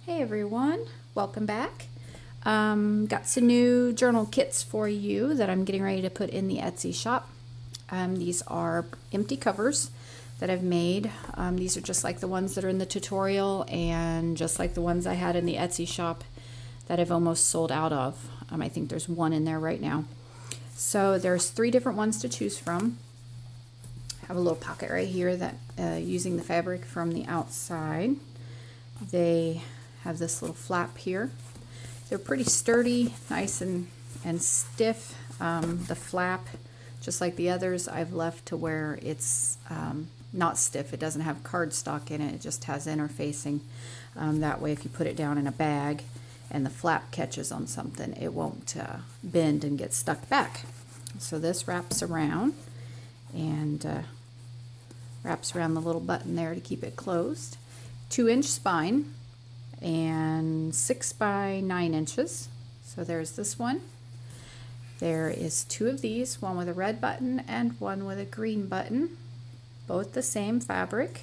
Hey everyone, welcome back. Got some new journal kits for you that I'm getting ready to put in the Etsy shop. These are empty covers that I've made. These are just like the ones that are in the tutorial and just like the ones I had in the Etsy shop that I've almost sold out of. I think there's one in there right now. So there's 3 different ones to choose from. I have a little pocket right here that using the fabric from the outside. They have this little flap here. They're pretty sturdy, nice and stiff. The flap, just like the others, I've left to where it's not stiff. It doesn't have cardstock in it. It just has interfacing. That way if you put it down in a bag and the flap catches on something, it won't bend and get stuck back. So this wraps around and wraps around the little button there to keep it closed. 2-inch spine and 6 by 9 inches. So there's this one. There is 2 of these, one with a red button and one with a green button. Both the same fabric,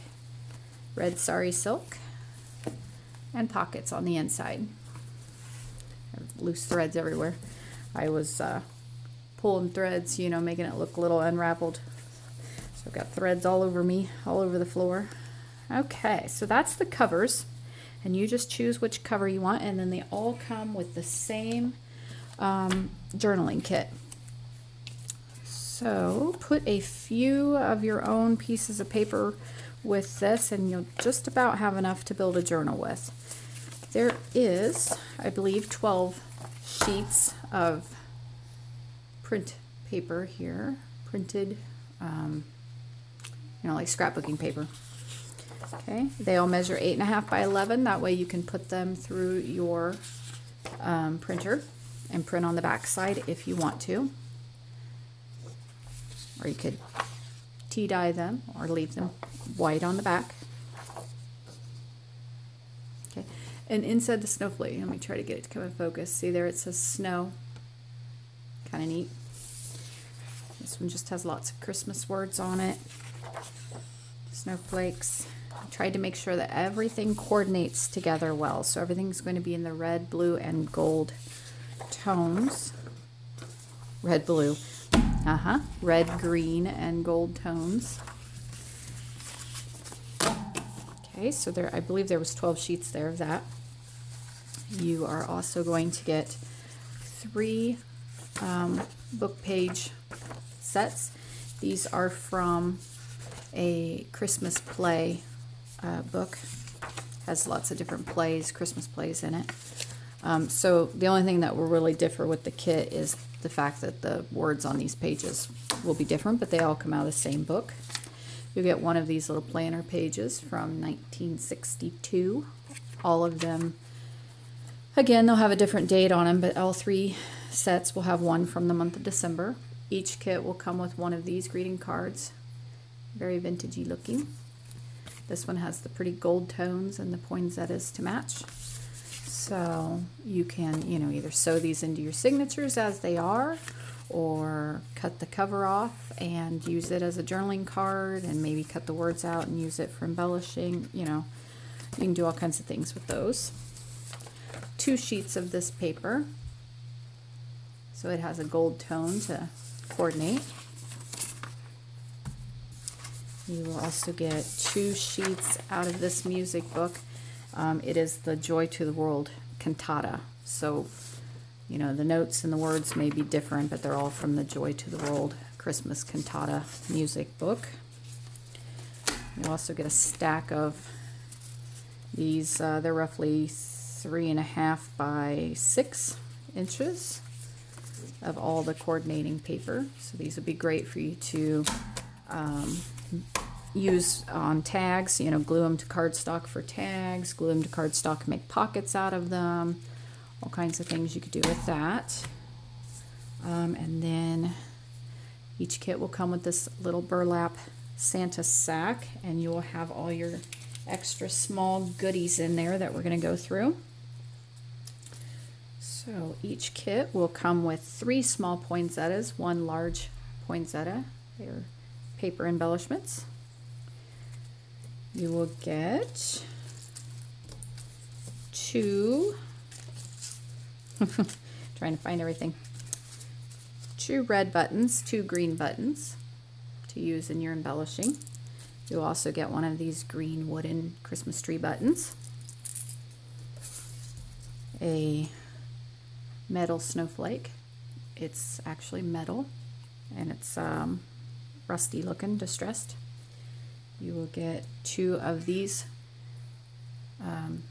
red sari silk, and pockets on the inside. Loose threads everywhere. I was pulling threads, you know, making it look a little unraveled. So I've got threads all over me, all over the floor. Okay, so that's the covers, and you just choose which cover you want, and then they all come with the same journaling kit. So put a few of your own pieces of paper with this, and you'll just about have enough to build a journal with. There is, I believe, 12 sheets of print paper here, printed, you know, like scrapbooking paper. Okay, they all measure 8.5 by 11. That way you can put them through your printer and print on the back side if you want to. Or you could tea dye them or leave them white on the back. Okay, and inside the snowflake, let me try to get it to come in focus. See there, it says snow. Kind of neat. This one just has lots of Christmas words on it. Snowflakes. I tried to make sure that everything coordinates together well. So everything's going to be in the red, blue, and gold tones. Red, blue. Red, green, and gold tones. Okay, so there, I believe there was 12 sheets there of that. You are also going to get 3 book page sets. These are from a Christmas play book. Has lots of different plays, Christmas plays in it. So the only thing that will really differ with the kit is the fact that the words on these pages will be different, but they all come out of the same book. You'll get one of these little planner pages from 1962. All of them, again, they'll have a different date on them, but all 3 sets will have one from the month of December. Each kit will come with one of these greeting cards. Very vintagey looking. This one has the pretty gold tones and the poinsettias to match. So you can, you know, either sew these into your signatures as they are, or cut the cover off and use it as a journaling card, and maybe cut the words out and use it for embellishing. You know, you can do all kinds of things with those. 2 sheets of this paper. So it has a gold tone to coordinate. You will also get 2 sheets out of this music book. It is the Joy to the World cantata. So, you know, the notes and the words may be different, but they're all from the Joy to the World Christmas cantata music book. You also get a stack of these. They're roughly 3.5 by 6 inches of all the coordinating paper. So these would be great for you to use on tags, you know, glue them to cardstock for tags, glue them to cardstock and make pockets out of them, all kinds of things you could do with that. And then each kit will come with this little burlap Santa sack, and you will have all your extra small goodies in there that we're going to go through. So each kit will come with 3 small poinsettias, 1 large poinsettia. They're paper embellishments. You will get 2, trying to find everything, 2 red buttons, 2 green buttons to use in your embellishing. You'll also get one of these green wooden Christmas tree buttons, a metal snowflake. It's actually metal and it's rusty looking, distressed. You will get 2 of these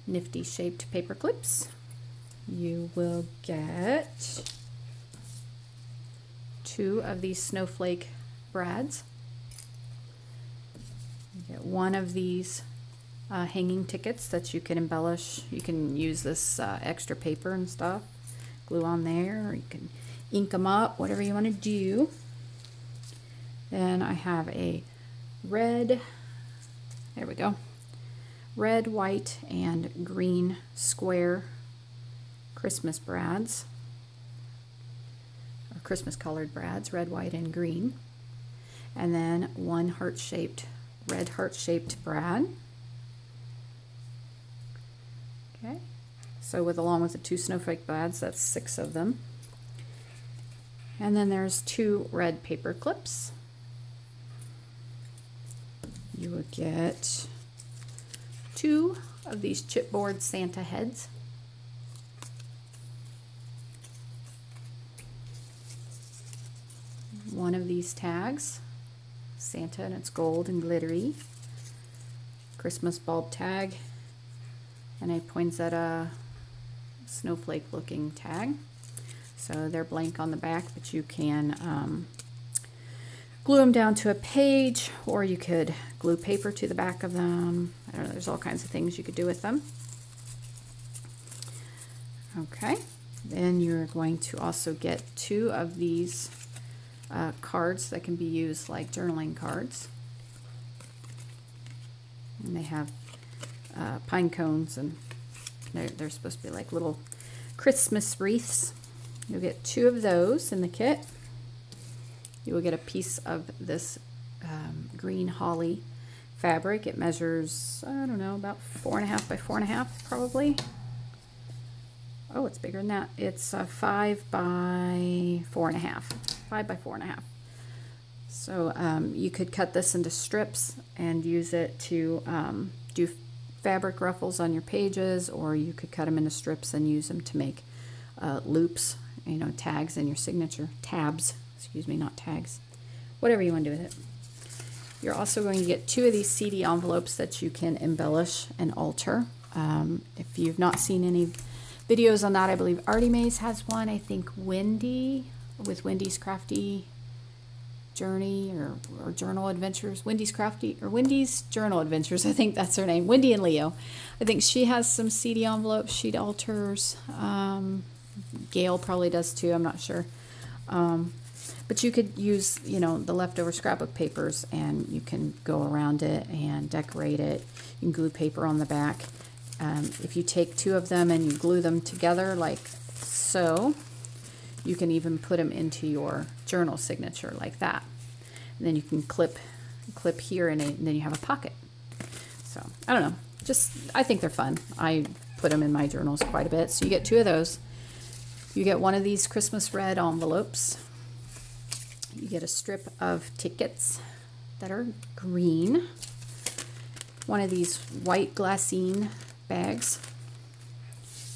nifty shaped paper clips. You will get 2 of these snowflake brads. You get 1 of these hanging tickets that you can embellish. You can use this extra paper and stuff, glue on there, or you can ink them up, whatever you want to do. Then I have a red, there we go, red, white, and green square Christmas brads, or Christmas colored brads, red, white, and green. And then 1 heart-shaped, red heart-shaped brad. Okay, so along with the 2 snowflake brads, that's 6 of them. And then there's 2 red paper clips. You will get 2 of these chipboard Santa heads. One of these tags, Santa, and it's gold and glittery. Christmas bulb tag, and a poinsettia snowflake looking tag. So they're blank on the back, but you can glue them down to a page, or you could glue paper to the back of them. I don't know, there's all kinds of things you could do with them. Okay, then you're going to also get 2 of these cards that can be used like journaling cards. And they have pine cones, and they're supposed to be like little Christmas wreaths. You'll get 2 of those in the kit. You will get a piece of this green holly fabric. It measures, I don't know, about 4.5 by 4.5 probably. Oh, it's bigger than that. It's 5 by 4.5. 5 by 4.5. So you could cut this into strips and use it to do fabric ruffles on your pages, or you could cut them into strips and use them to make loops, you know, tags in your signature. Tabs, excuse me, not tags. Whatever you want to do with it. You're also going to get 2 of these CD envelopes that you can embellish and alter. If you've not seen any videos on that, I believe Artie Mays has one. I think Wendy, with Wendy's Crafty Journey or Journal Adventures. Wendy's Journal Adventures, I think that's her name. Wendy and Leo. I think she has some CD envelopes she'd alters. Gail probably does too, I'm not sure. But you could use, you know, the leftover scrapbook papers, and you can go around it and decorate it. You can glue paper on the back. If you take 2 of them and you glue them together like so, you can even put them into your journal signature like that. And then you can clip here, and then you have a pocket. So I don't know, I think they're fun. I put them in my journals quite a bit. So you get 2 of those. You get 1 of these Christmas red envelopes. You get a strip of tickets that are green. 1 of these white glassine bags.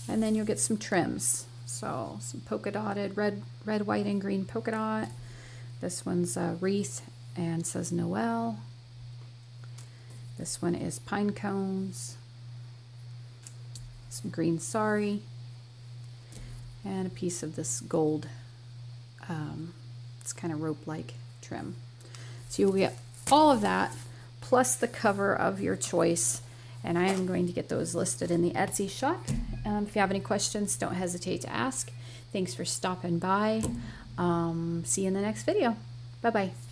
And then you'll get some trims. So some polka dotted red, white, and green polka dot. This one's a wreath and says Noel. This one is pine cones. Some green sari. And a piece of this gold, it's kind of rope-like trim. So you'll get all of that, plus the cover of your choice. And I am going to get those listed in the Etsy shop. If you have any questions, don't hesitate to ask. Thanks for stopping by. See you in the next video. Bye-bye.